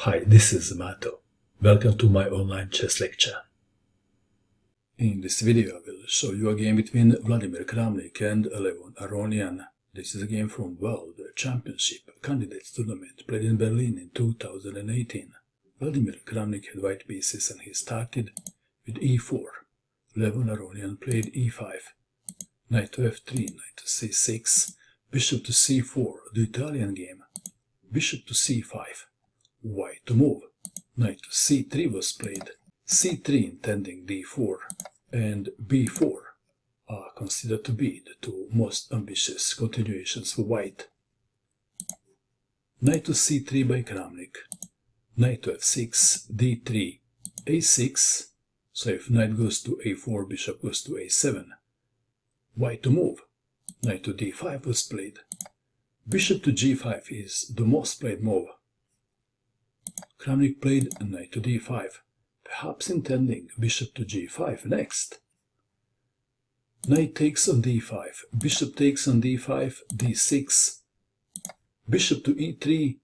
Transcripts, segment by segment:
Hi, this is Mato. Welcome to my online chess lecture. In this video I will show you a game between Vladimir Kramnik and Levon Aronian. This is a game from World Championship Candidates Tournament played in Berlin in 2018. Vladimir Kramnik had white pieces and he started with e4. Levon Aronian played e5. Knight to f3, knight to c6, bishop to c4, the Italian game. Bishop to c5. White to move. Knight to c3 was played. c3 intending d4 and b4 are considered to be the two most ambitious continuations for white. Knight to c3 by Kramnik. Knight to f6, d3, a6. So if knight goes to a4, bishop goes to a7. White to move. Knight to d5 was played. Bishop to g5 is the most played move. Kramnik played knight to d5, perhaps intending bishop to g5 next. Knight takes on d5, bishop takes on d5, d6, bishop to e3,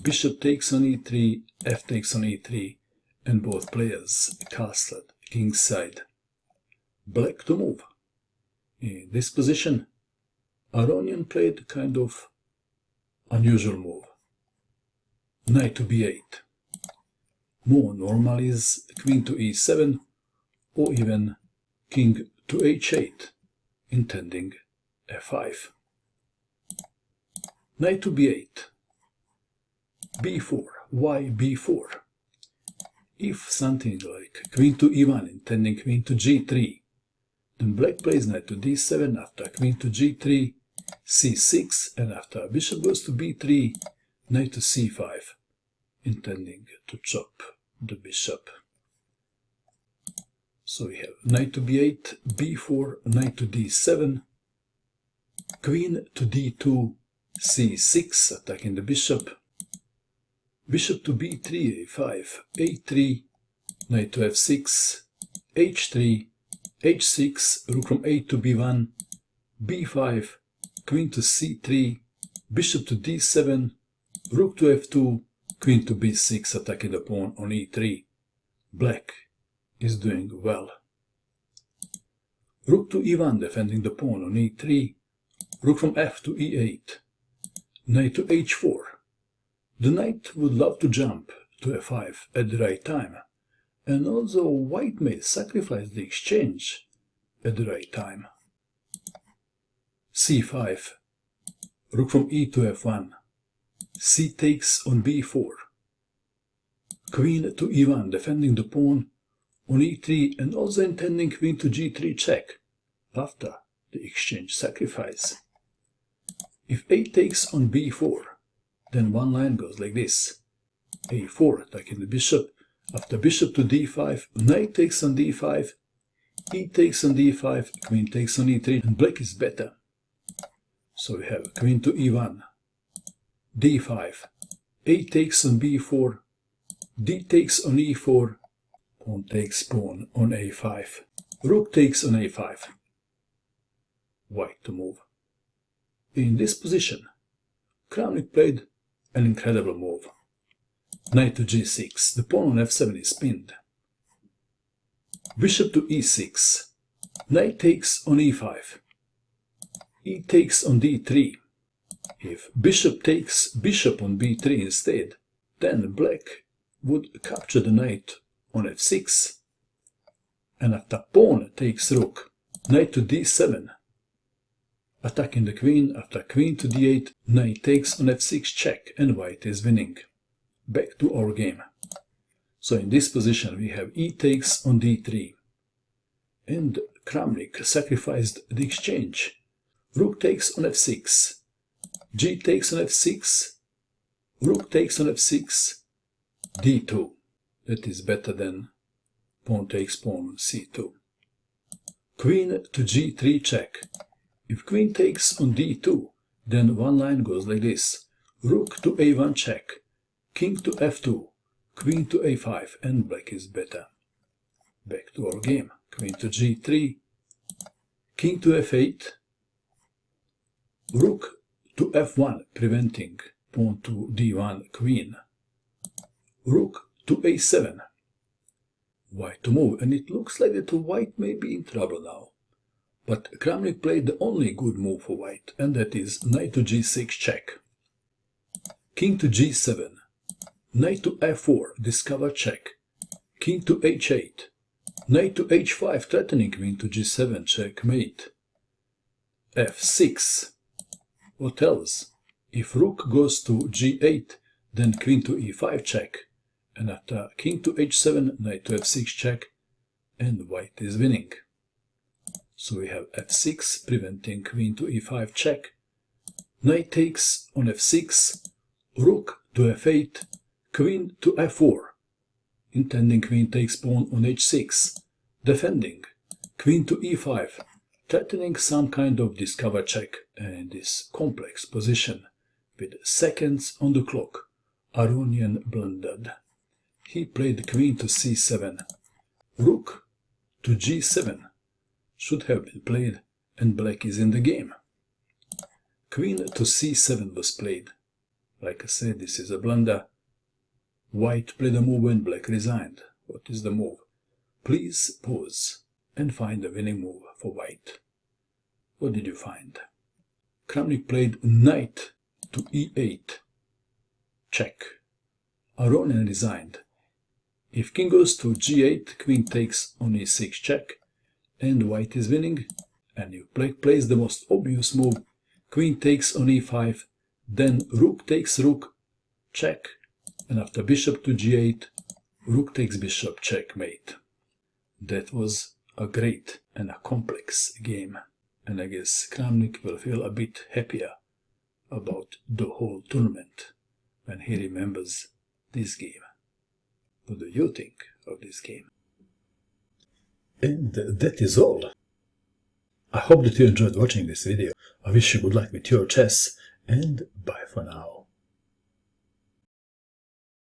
bishop takes on e3, f takes on e3, and both players castled kingside. Black to move. In this position, Aronian played kind of unusual move. Knight to b8. More normal is queen to e7 or even king to h8, intending f5. Knight to b8. b4. Why b4? If something like queen to e1 intending queen to g3, then black plays knight to d7 after queen to g3, c6, and after bishop goes to b3, knight to c5, intending to chop the bishop. So we have knight to b8, b4, knight to d7, queen to d2, c6, attacking the bishop, bishop to b3, a5, a3, knight to f6, h3, h6, rook from a to b1, b5, queen to c3, bishop to d7, rook to f2, queen to b6, attacking the pawn on e3. Black is doing well. Rook to e1, defending the pawn on e3. Rook from f to e8. Knight to h4. The knight would love to jump to f5 at the right time, and also white may sacrifice the exchange at the right time. c5. Rook from e to f1. C takes on b4. Queen to e1, defending the pawn on e3 and also intending queen to g3 check after the exchange sacrifice. If a takes on b4, then one line goes like this. a4 attacking the bishop. After bishop to d5, knight takes on d5, e takes on d5, queen takes on e3, and black is better. So we have queen to e1. d5, a takes on b4, d takes on e4, pawn takes pawn on a5, rook takes on a5, white to move. In this position, Kramnik played an incredible move. Knight to g6, the pawn on f7 is pinned. Bishop to e6, knight takes on e5, e takes on d3. If bishop takes bishop on b3 instead, then black would capture the knight on f6. And after pawn takes rook, knight to d7, attacking the queen. After queen to d8, knight takes on f6 check, and white is winning. Back to our game. So in this position we have e takes on d3. And Kramnik sacrificed the exchange. Rook takes on f6. G takes on f6, rook takes on f6, d2. That is better than pawn takes pawn on c2. Queen to g3 check. If queen takes on d2, then one line goes like this. Rook to a1 check, king to f2, queen to a5, and black is better. Back to our game. Queen to g3, king to f8, rook to f1, preventing pawn to d1 queen. rook to a7. White to move, and it looks like that white may be in trouble now. But Kramnik played the only good move for white, and that is knight to g6 check. King to g7. Knight to f4, discover check. King to h8. Knight to h5, threatening queen to g7, checkmate. f6. What else? If rook goes to g8, then queen to e5 check. And after king to h7, knight to f6 check, and white is winning. So we have f6, preventing queen to e5 check. Knight takes on f6, rook to f8, queen to f4. Intending queen takes pawn on h6, defending, queen to e5, threatening some kind of discover check, and this complex position, with seconds on the clock, Aronian blundered. He played queen to c7, rook to g7, should have been played, and black is in the game. Queen to c7 was played. Like I said, this is a blunder. White played a move when black resigned. What is the move? Please pause and find a winning move for white. What did you find? Kramnik played knight to e8. Check. Aronian resigned. If king goes to g8, queen takes on e6 check, and white is winning. And if black plays the most obvious move, queen takes on e5, then rook takes rook, check, and after bishop to g8, rook takes bishop, checkmate. That was a great and a complex game, and I guess Kramnik will feel a bit happier about the whole tournament when he remembers this game. What do you think of this game? And that is all. I hope that you enjoyed watching this video. I wish you good luck with your chess, and bye for now.